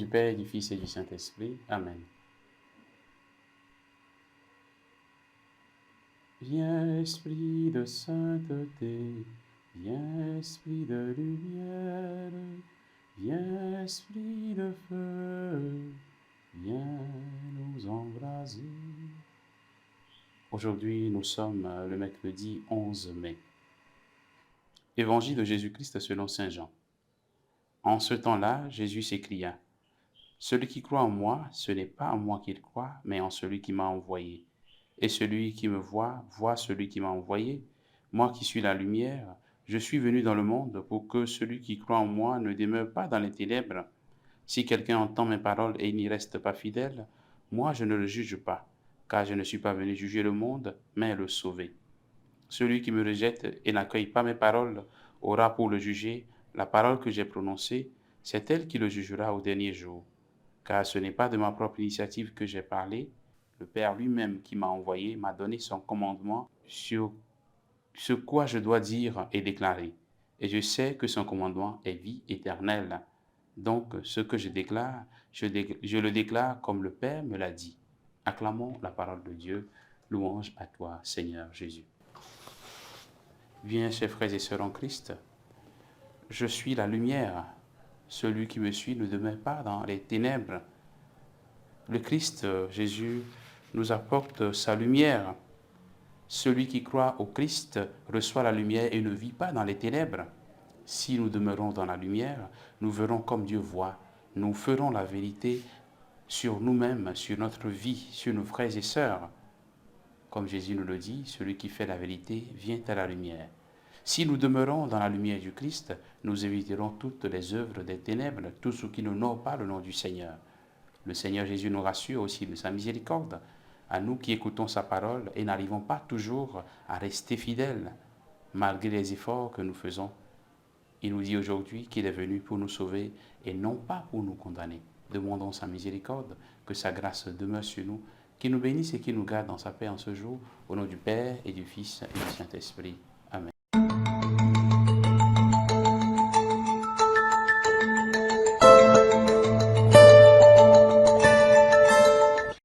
du Père, du Fils et du Saint-Esprit. Amen. Viens, Esprit de sainteté, viens, Esprit de lumière, viens, Esprit de feu, viens nous embraser. Aujourd'hui, nous sommes le mercredi 11 mai. Évangile de Jésus-Christ selon saint Jean. En ce temps-là, Jésus s'écria, « Celui qui croit en moi, ce n'est pas en moi qu'il croit, mais en celui qui m'a envoyé. Et celui qui me voit, voit celui qui m'a envoyé. Moi qui suis la lumière, je suis venu dans le monde pour que celui qui croit en moi ne demeure pas dans les ténèbres. Si quelqu'un entend mes paroles et n'y reste pas fidèle, moi je ne le juge pas, car je ne suis pas venu juger le monde, mais le sauver. Celui qui me rejette et n'accueille pas mes paroles aura pour le juger la parole que j'ai prononcée, c'est elle qui le jugera au dernier jour. Car ce n'est pas de ma propre initiative que j'ai parlé, le Père lui-même qui m'a envoyé m'a donné son commandement sur ce quoi je dois dire et déclarer. Et je sais que son commandement est vie éternelle. Donc ce que je déclare, je le déclare comme le Père me l'a dit. Acclamons la parole de Dieu. Louange à toi, Seigneur Jésus. Viens, chers frères et sœurs en Christ, je suis la lumière. Celui qui me suit ne demeure pas dans les ténèbres. Le Christ, Jésus, nous apporte sa lumière. Celui qui croit au Christ reçoit la lumière et ne vit pas dans les ténèbres. Si nous demeurons dans la lumière, nous verrons comme Dieu voit. Nous ferons la vérité sur nous-mêmes, sur notre vie, sur nos frères et sœurs. Comme Jésus nous le dit, celui qui fait la vérité vient à la lumière. Si nous demeurons dans la lumière du Christ, nous éviterons toutes les œuvres des ténèbres, tout ce qui n'honore pas le nom du Seigneur. Le Seigneur Jésus nous rassure aussi de sa miséricorde, à nous qui écoutons sa parole et n'arrivons pas toujours à rester fidèles, malgré les efforts que nous faisons. Il nous dit aujourd'hui qu'il est venu pour nous sauver et non pas pour nous condamner. Demandons sa miséricorde, que sa grâce demeure sur nous, qu'il nous bénisse et qu'il nous garde dans sa paix en ce jour, au nom du Père et du Fils et du Saint-Esprit.